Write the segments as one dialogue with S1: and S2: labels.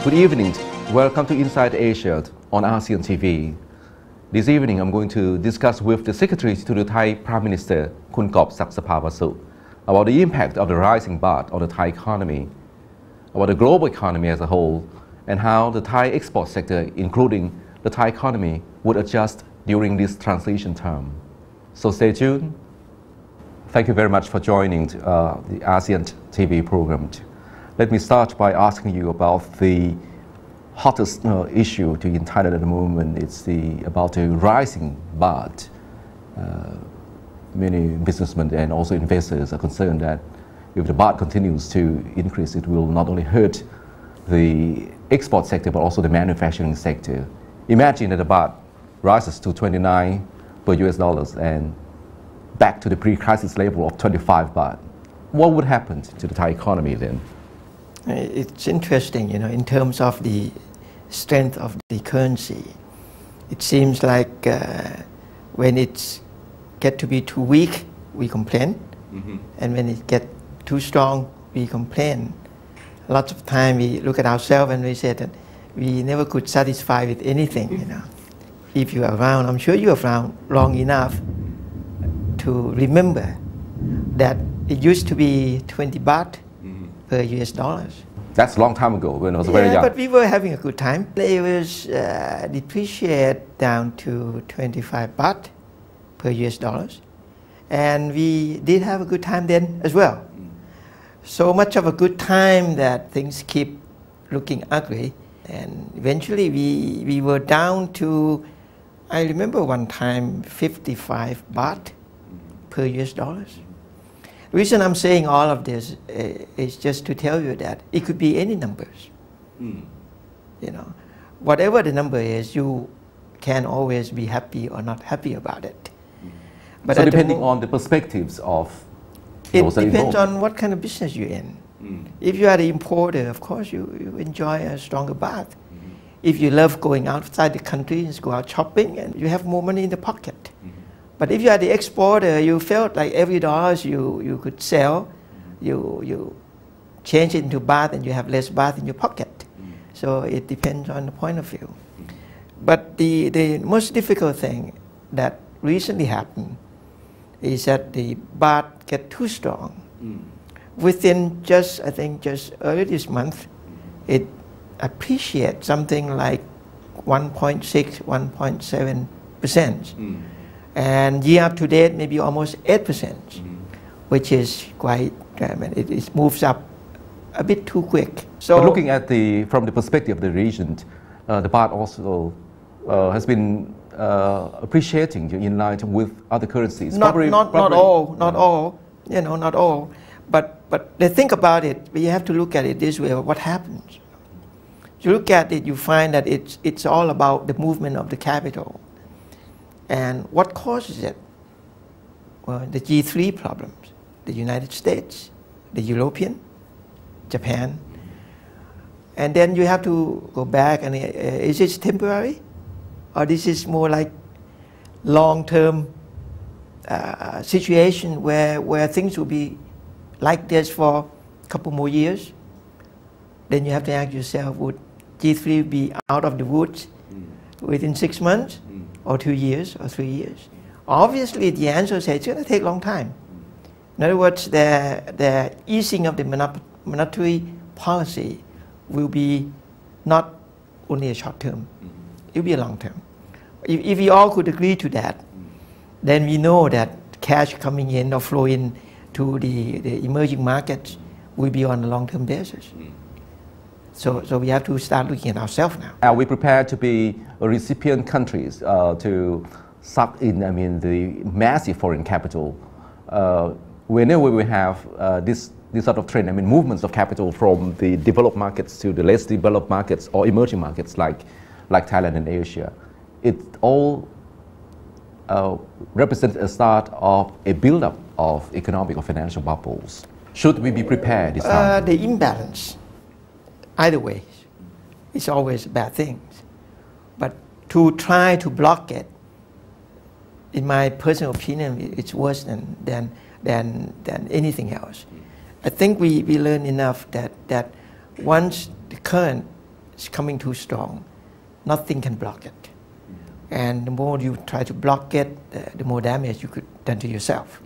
S1: Good evening. Welcome to Inside Asia on ASEAN TV. This evening, I'm going to discuss with the Secretary to the Thai Prime Minister, Korbsak Sabhavasu, about the impact of the rising baht on the Thai economy, about the global economy as a whole, and how the Thai export sector, including the Thai economy, would adjust during this transition term. So stay tuned. Thank you very much for joining the ASEAN TV program. Let me start by asking you about the hottest issue in Thailand at the moment. It's about the rising baht. Many businessmen and also investors are concerned that if the baht continues to increase, it will not only hurt the export sector but also the manufacturing sector. Imagine that the baht rises to 29 per US dollars and back to the pre-crisis level of 25 baht. What would happen to the Thai economy then?
S2: It's interesting, in terms of the strength of the currency. It seems like when it gets to be too weak, we complain. And when it gets too strong, we complain. Lots of time we look at ourselves and we say that we never could satisfy with anything, If you're around, I'm sure you're around long enough to remember that it used to be 20 baht per US dollars.
S1: That's a long time ago when I was very young.
S2: But we were having a good time. It was depreciated down to 25 baht per US dollars. And we did have a good time then as well. So much of a good time that things keep looking ugly. And eventually we were down to, I remember one time, 55 baht per US dollars. The reason I'm saying all of this is just to tell you that it could be any numbers. Whatever the number is, you can always be happy or not happy about it. But
S1: so depending on the perspectives of those
S2: it depends on what kind of business you're in. If you are the importer, of course you enjoy a stronger baht. If you love going outside the country and go out shopping, and you have more money in the pocket. But if you are the exporter, you felt like every dollar you could sell, you change it into baht and you have less baht in your pocket. So it depends on the point of view. But the most difficult thing that recently happened is that the baht get too strong. Within I think just early this month, it appreciated something like 1.6, 1.7%. And year up to date, maybe almost 8%, which is quite, it moves up a bit too quick. So
S1: but looking at from the perspective of the region, the baht also has been appreciating in line with other currencies.
S2: Not all. But think about it, you have to look at it this way, what happens? You look at it, you find that it's all about the movement of the capital. And what causes it? Well, the G3 problems, the United States, the European, Japan. And then you have to go back and is this temporary? Or this is more like long-term situation where things will be like this for a couple more years? Then you have to ask yourself, would G3 be out of the woods within 6 months? Or 2 years, or 3 years? Obviously, the answer is it's going to take a long time. In other words, the easing of the monetary policy will be not only a short term, it will be a long term. If we all could agree to that, then we know that cash coming in or flowing to the emerging markets will be on a long-term basis. So we have to start looking at ourselves now.
S1: Are we prepared to be recipient countries to suck in, the massive foreign capital? Whenever we have this sort of trend, movements of capital from the developed markets to the less developed markets or emerging markets like Thailand and Asia, it all represents a start of a build-up of economic or financial bubbles. Should we be prepared this time?
S2: The imbalance. Either way, it's always bad things. But to try to block it, in my personal opinion, it's worse than anything else. I think we learn enough that once the current is coming too strong, nothing can block it. And the more you try to block it, the more damage you could done to yourself.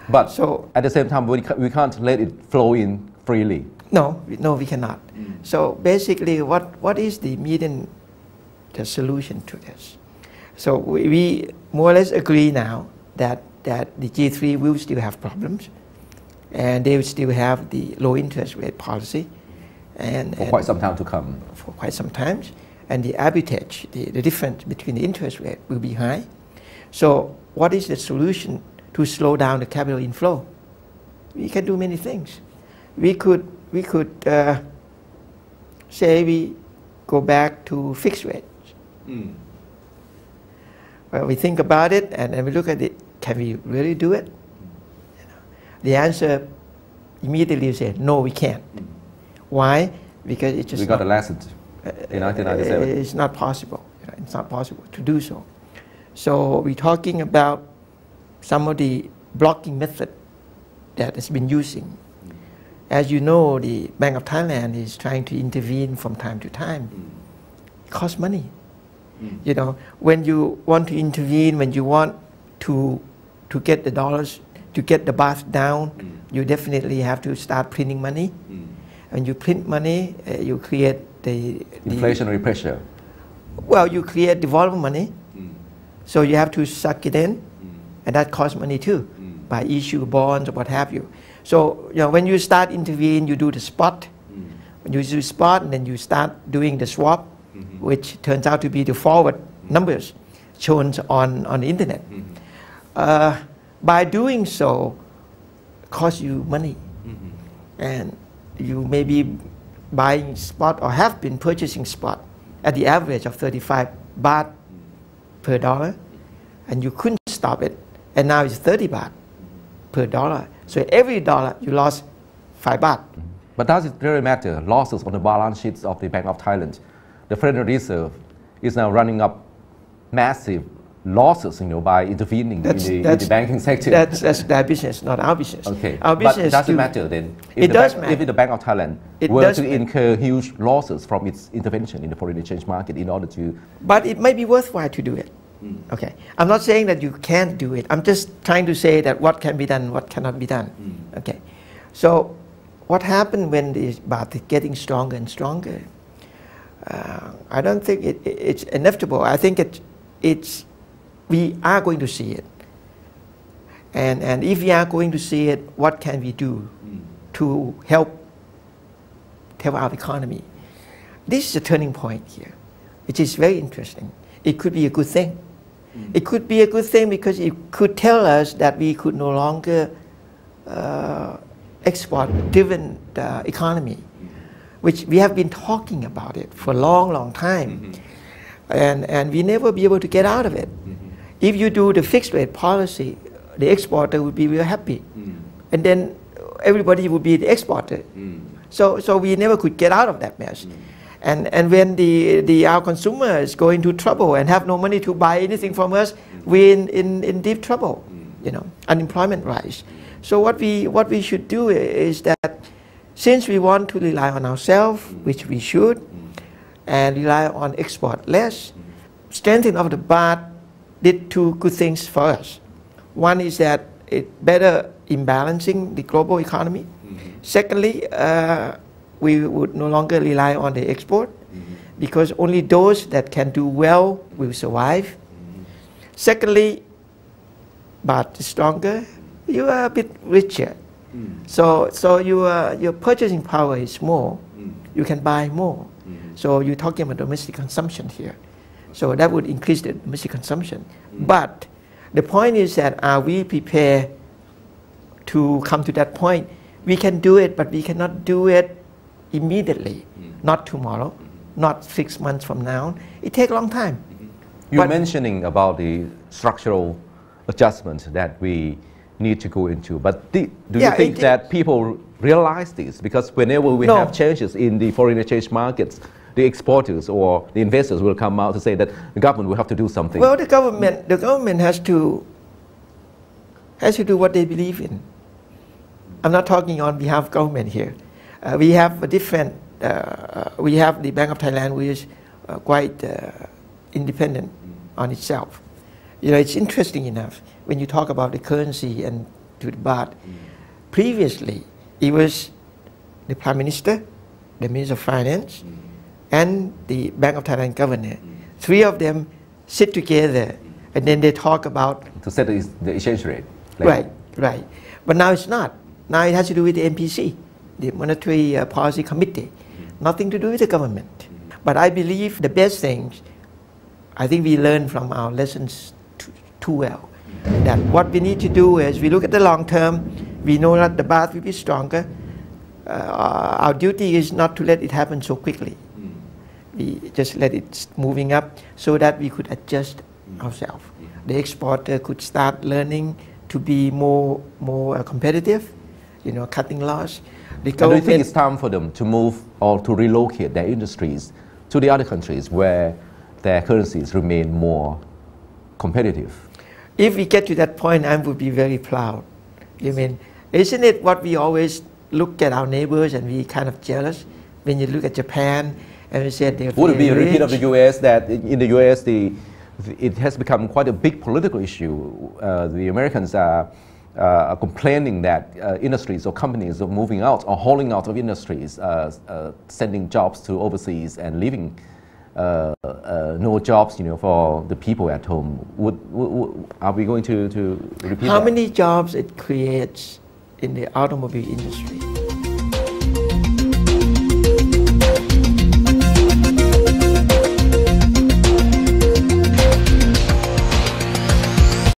S1: But so, at the same time, we can't let it flow in freely.
S2: No, we cannot. So basically, what is the solution to this? So we more or less agree now that the G3 will still have problems, and they will still have the low interest rate policy, and
S1: for quite some time to come.
S2: For quite some time, and the arbitrage, the difference between the interest rate will be high. So what is the solution to slow down the capital inflow? We can do many things. We could say we go back to fixed rates. Well, we think about it and we look at it. Can we really do it? The answer immediately is no, we can't. Why? Because it's just
S1: we got a lesson in 1997.
S2: It's not possible. It's not possible to do so. So we're talking about some of the blocking method that has been using. As you know, the Bank of Thailand is trying to intervene from time to time. It costs money. You know, when you want to intervene, when you want to get the dollars, to get the baht down, you definitely have to start printing money. When you print money, you create the
S1: inflationary pressure.
S2: Well, you create the volume money, so you have to suck it in, and that costs money too, by issue bonds or what have you. So you know, when you start intervene, you do the spot. When you do spot, and then you start doing the swap, which turns out to be the forward numbers shown on the internet. By doing so, costs you money, and you may be buying spot or have been purchasing spot at the average of 35 baht per dollar, and you couldn't stop it, and now it's 30 baht per dollar. So every dollar you lost 5 baht.
S1: But does it really matter? Losses on the balance sheets of the Bank of Thailand. The Federal Reserve is now running up massive losses, by intervening in the banking sector.
S2: That's their business, not our business.
S1: Okay,
S2: our business
S1: but does it matter then?
S2: It does matter.
S1: If the Bank of Thailand were to incur huge losses from its intervention in the foreign exchange market in order to...
S2: But it might be worthwhile to do it. Okay, I'm not saying that you can't do it. I'm just trying to say that what can be done, what cannot be done. Okay, so what happened when the baht is getting stronger and stronger? I don't think it's inevitable. I think we are going to see it. And if we are going to see it, what can we do to help our economy? This is a turning point here, which is very interesting. It could be a good thing. It could be a good thing because it could tell us that we could no longer export-driven economy, which we have been talking about it for a long time. And we never be able to get out of it. If you do the fixed rate policy, the exporter would be real happy. And then everybody would be the exporter. So we never could get out of that mess. And when our consumer is going to trouble and have no money to buy anything from us, we're in deep trouble. Unemployment rise. So what we should do is that since we want to rely on ourselves, which we should, and rely on export less, strengthening of the baht did two good things for us. One is that it better imbalancing the global economy. Secondly, we would no longer rely on the export because only those that can do well will survive. Secondly, baht is stronger, you are a bit richer. So your purchasing power is more. You can buy more. So you're talking about domestic consumption here. So that would increase the domestic consumption. But the point is that are we prepared to come to that point? We can do it, but we cannot do it immediately. Not tomorrow, not 6 months from now. It takes a long time.
S1: You're mentioning about the structural adjustment that we need to go into. But do you think that people realize this? Because whenever we have changes in the foreign exchange markets, the exporters or the investors will come out to say that the government will have to do something.
S2: Well, the government has to do what they believe in. I'm not talking on behalf of government here. We have different we have the Bank of Thailand, which is quite independent on itself. You know, it's interesting enough when you talk about the currency and to the baht. Previously, it was the Prime Minister, the Minister of Finance, and the Bank of Thailand governor. Three of them sit together and then they talk about
S1: to set the exchange rate.
S2: Right. But now it's not. Now it has to do with the MPC, the Monetary Policy Committee. Nothing to do with the government. But I believe the best things, I think we learned from our lessons too well. That what we need to do is we look at the long term. We know that the baht will be stronger. Our duty is not to let it happen so quickly. We just let it moving up so that we could adjust ourselves. The exporter could start learning to be more competitive, you know, cutting loss.
S1: Do you think it's time for them to move or to relocate their industries to the other countries where their currencies remain more competitive?
S2: If we get to that point, I would be very proud. You mean, isn't it what we always look at our neighbors and we kind of jealous when you look at Japan and we said they're
S1: would it be a
S2: rich.
S1: repeat of the U.S. that in the U.S. it has become quite a big political issue? The Americans are complaining that industries or companies are moving out or hauling out of industries, sending jobs to overseas and leaving no jobs, you know, for the people at home. Are we going to repeat
S2: How
S1: that?
S2: many jobs it creates in the automobile industry?